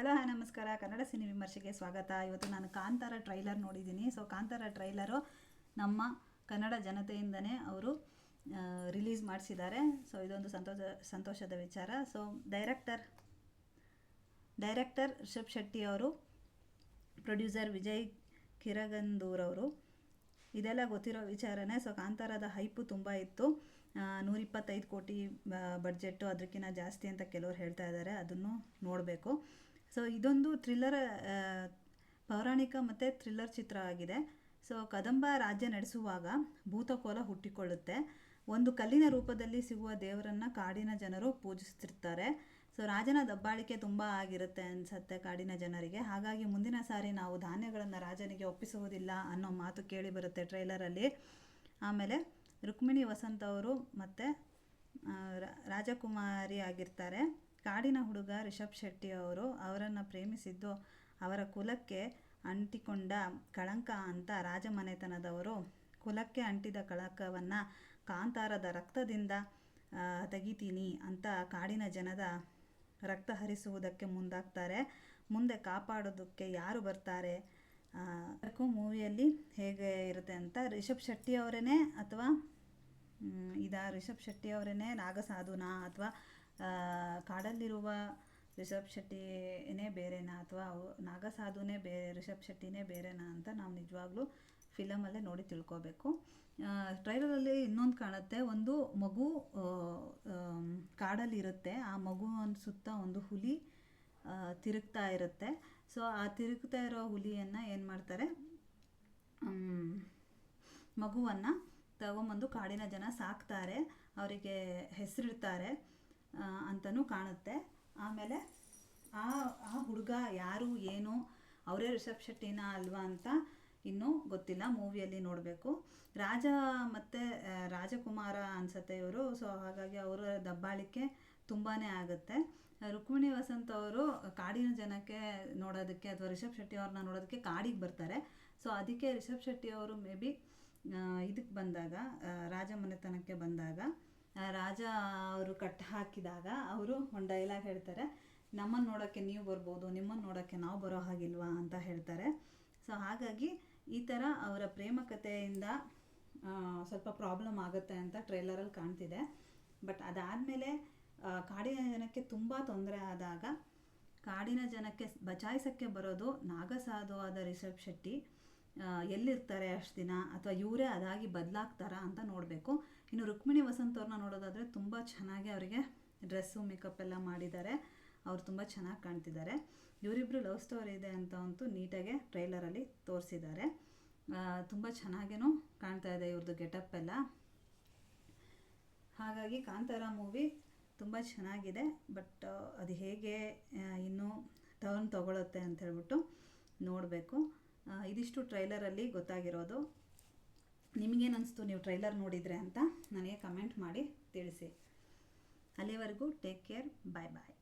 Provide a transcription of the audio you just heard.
Hello hi ನಮಸ್ಕಾರ, Kannada cine ವಿಮರ್ಶೆಗೆ ಸ್ವಾಗತ. ಇವತ್ತು ನಾನು ಕಾಂತಾರ ಟ್ರೈಲರ್ ನೋಡಿದ್ದೀನಿ. ಸೊ ಕಾಂತಾರ ಟ್ರೈಲರು ನಮ್ಮ ಕನ್ನಡ ಜನತೆಯಿಂದನೇ ಅವರು ರಿಲೀಸ್ ಮಾಡಿಸಿದ್ದಾರೆ. ಸೊ ಇದೊಂದು ಸಂತೋಷದ ವಿಚಾರ. ಸೊ ಡೈರೆಕ್ಟರ್ ರಿಷಬ್ ಶೆಟ್ಟಿ ಅವರು, ಪ್ರೊಡ್ಯೂಸರ್ ವಿಜಯ್ ಕಿರಗಂದೂರ್ ಅವರು. ಇದೆಲ್ಲ ಗೊತ್ತಿರೋ ವಿಚಾರನೇ. ಸೊ ಕಾಂತಾರದ ಹೈಪು ತುಂಬ ಇತ್ತು. 125 ಕೋಟಿ ಬಡ್ಜೆಟ್ಟು, ಅದಕ್ಕಿಂತ ಜಾಸ್ತಿ ಅಂತ ಕೆಲವರು ಹೇಳ್ತಾ ಇದ್ದಾರೆ. ಅದನ್ನು ನೋಡಬೇಕು. ಸೊ ಇದೊಂದು ಥ್ರಿಲ್ಲರ್, ಪೌರಾಣಿಕ ಮತ್ತು ಥ್ರಿಲ್ಲರ್ ಚಿತ್ರ ಆಗಿದೆ. ಸೊ ಕದಂಬ ರಾಜ್ಯ ನಡೆಸುವಾಗ ಭೂತಕೋಲ ಹುಟ್ಟಿಕೊಳ್ಳುತ್ತೆ. ಒಂದು ಕಲ್ಲಿನ ರೂಪದಲ್ಲಿ ಸಿಗುವ ದೇವರನ್ನು ಕಾಡಿನ ಜನರು ಪೂಜಿಸ್ತಿರ್ತಾರೆ. ಸೊ ರಾಜನ ದಬ್ಬಾಳಿಕೆ ತುಂಬ ಆಗಿರುತ್ತೆ ಅನಿಸುತ್ತೆ ಕಾಡಿನ ಜನರಿಗೆ. ಹಾಗಾಗಿ ಮುಂದಿನ ಸಾರಿ ನಾವು ಧಾನ್ಯಗಳನ್ನು ರಾಜನಿಗೆ ಒಪ್ಪಿಸುವುದಿಲ್ಲ ಅನ್ನೋ ಮಾತು ಕೇಳಿ ಬರುತ್ತೆ ಟ್ರೈಲರಲ್ಲಿ. ಆಮೇಲೆ ರುಕ್ಮಿಣಿ ವಸಂತ್ ಅವರು ಮತ್ತು ರಾಜಕುಮಾರಿ ಆಗಿರ್ತಾರೆ. ಕಾಡಿನ ಹುಡುಗ ರಿಷಬ್ ಶೆಟ್ಟಿ ಅವರು ಅವರನ್ನು ಪ್ರೇಮಿಸಿದ್ದು ಅವರ ಕುಲಕ್ಕೆ ಅಂಟಿಕೊಂಡ ಕಳಂಕ ಅಂತ ರಾಜಮನೆತನದವರು ಕುಲಕ್ಕೆ ಅಂಟಿದ ಕಳಂಕವನ್ನು ಕಾಂತಾರದ ರಕ್ತದಿಂದ ತೆಗಿತೀನಿ ಅಂತ ಕಾಡಿನ ಜನದ ರಕ್ತ ಹರಿಸುವುದಕ್ಕೆ ಮುಂದಾಗ್ತಾರೆ. ಮುಂದೆ ಕಾಪಾಡೋದಕ್ಕೆ ಯಾರು ಬರ್ತಾರೆ? ಮೂವಿಯಲ್ಲಿ ಹೇಗೆ ಇರುತ್ತೆ ಅಂತ ರಿಷಬ್ ಶೆಟ್ಟಿ ಅವರೇ ಅಥವಾ ರಿಷಬ್ ಶೆಟ್ಟಿ ಅವರೇ ನಾಗಸಾಧುನಾ ಅಥವಾ ಕಾಡಲ್ಲಿರುವ ರಿಷಬ್ ಶೆಟ್ಟಿನೇ ಬೇರೆನಾ ಅಥವಾ ನಾಗಸಾಧುನೇ ರಿಷಬ್ ಶೆಟ್ಟಿನೇ ಬೇರೆನಾ ಅಂತ ನಾವು ನಿಜವಾಗ್ಲೂ ಫಿಲಮಲ್ಲೇ ನೋಡಿ ತಿಳ್ಕೊಬೇಕು. ಟ್ರೈಲರಲ್ಲಿ ಇನ್ನೊಂದು ಕಾಣುತ್ತೆ. ಒಂದು ಮಗು ಕಾಡಲ್ಲಿರುತ್ತೆ. ಆ ಮಗುವಿನ ಸುತ್ತ ಒಂದು ಹುಲಿ ತಿರುಗ್ತಾ ಇರುತ್ತೆ. ಸೊ ಆ ತಿರುಗ್ತಾ ಇರೋ ಹುಲಿಯನ್ನು ಏನು ಮಾಡ್ತಾರೆ, ಮಗುವನ್ನು ತಗೊಂಬಂದು ಕಾಡಿನ ಜನ ಸಾಕ್ತಾರೆ, ಅವರಿಗೆ ಹೆಸರಿಡ್ತಾರೆ ಅಂತಲೂ ಕಾಣುತ್ತೆ. ಆಮೇಲೆ ಆ ಹುಡುಗ ಯಾರು ಏನು, ಅವರೇ ರಿಷಬ್ ಶೆಟ್ಟಿನ ಅಲ್ವಾ ಅಂತ ಇನ್ನೂ ಗೊತ್ತಿಲ್ಲ, ಮೂವಿಯಲ್ಲಿ ನೋಡಬೇಕು. ರಾಜ ಮತ್ತು ರಾಜಕುಮಾರ ಅನಿಸುತ್ತೆ ಇವರು. ಸೊ ಹಾಗಾಗಿ ಅವರ ದಬ್ಬಾಳಿಕೆ ತುಂಬಾ ಆಗುತ್ತೆ. ರುಕ್ಮಿಣಿ ವಸಂತ್ ಅವರು ಕಾಡಿನ ಜನಕ್ಕೆ ನೋಡೋದಕ್ಕೆ ಅಥವಾ ರಿಷಬ್ ಶೆಟ್ಟಿ ಅವ್ರನ್ನ ನೋಡೋದಕ್ಕೆ ಕಾಡಿಗೆ ಬರ್ತಾರೆ. ಸೊ ಅದಕ್ಕೆ ರಿಷಬ್ ಶೆಟ್ಟಿ ಅವರು ಮೇ ಬಿ ಇದಕ್ಕೆ ಬಂದಾಗ, ರಾಜಮನೆತನಕ್ಕೆ ಬಂದಾಗ, ರಾಜ ಅವರು ಕಟ್ ಹಾಕಿದಾಗ ಅವರು ಒಂದು ಡೈಲಾಗ್ ಹೇಳ್ತಾರೆ, ನಮ್ಮನ್ನು ನೋಡೋಕ್ಕೆ ನೀವು ಬರ್ಬೋದು, ನಿಮ್ಮನ್ನು ನೋಡೋಕ್ಕೆ ನಾವು ಬರೋ ಹಾಗಿಲ್ವಾ ಅಂತ ಹೇಳ್ತಾರೆ. ಸೊ ಹಾಗಾಗಿ ಈ ಥರ ಅವರ ಪ್ರೇಮ ಕಥೆಯಿಂದ ಸ್ವಲ್ಪ ಪ್ರಾಬ್ಲಮ್ ಆಗುತ್ತೆ ಅಂತ ಟ್ರೈಲರಲ್ಲಿ ಕಾಣ್ತಿದೆ. ಬಟ್ ಅದಾದಮೇಲೆ ಕಾಡಿನ ಜನಕ್ಕೆ ತುಂಬ ತೊಂದರೆ ಆದಾಗ ಕಾಡಿನ ಜನಕ್ಕೆ ಬಚಾಯಿಸೋಕ್ಕೆ ಬರೋದು ನಾಗಸಾಧು ಆದ ರಿಷಬ್ ಶೆಟ್ಟಿ. ಎಲ್ಲಿರ್ತಾರೆ ಅಷ್ಟು ದಿನ, ಅಥವಾ ಇವರೇ ಅದಾಗಿ ಬದಲಾಗ್ತಾರಾ ಅಂತ ನೋಡಬೇಕು. ಇನ್ನು ರುಕ್ಮಿಣಿ ವಸಂತ್ ಅವ್ರನ್ನ ನೋಡೋದಾದರೆ ತುಂಬ ಚೆನ್ನಾಗಿ ಅವರಿಗೆ ಡ್ರೆಸ್ಸು ಮೇಕಪ್ ಎಲ್ಲ ಮಾಡಿದ್ದಾರೆ. ಅವ್ರು ತುಂಬ ಚೆನ್ನಾಗಿ ಕಾಣ್ತಿದ್ದಾರೆ. ಇವರಿಬ್ಬರು ಲವ್ ಸ್ಟೋರಿ ಇದೆ ಅಂತ ಅಂತೂ ನೀಟಾಗೆ ಟ್ರೈಲರಲ್ಲಿ ತೋರಿಸಿದ್ದಾರೆ. ತುಂಬ ಚೆನ್ನಾಗೇನೂ ಕಾಣ್ತಾ ಇದೆ ಇವ್ರದ್ದು ಗೆಟಪ್ ಎಲ್ಲ. ಹಾಗಾಗಿ ಕಾಂತಾರ ಮೂವಿ ತುಂಬ ಚೆನ್ನಾಗಿದೆ. ಬಟ್ ಅದು ಹೇಗೆ ಇನ್ನೂ ಟರ್ನ್ ತಗೊಳುತ್ತೆ ಅಂತ ಹೇಳ್ಬಿಟ್ಟು ನೋಡಬೇಕು. ಇದಿಷ್ಟು ಟ್ರೈಲರಲ್ಲಿ ಗೊತ್ತಾಗಿರೋದು. ನಿಮಗೇನು ಅನಿಸ್ತು ನೀವು ಟ್ರೈಲರ್ ನೋಡಿದರೆ ಅಂತ ನನಗೆ ಕಮೆಂಟ್ ಮಾಡಿ ತಿಳಿಸಿ. ಅಲ್ಲಿವರೆಗೂ ಟೇಕ್ ಕೇರ್, ಬಾಯ್ ಬಾಯ್.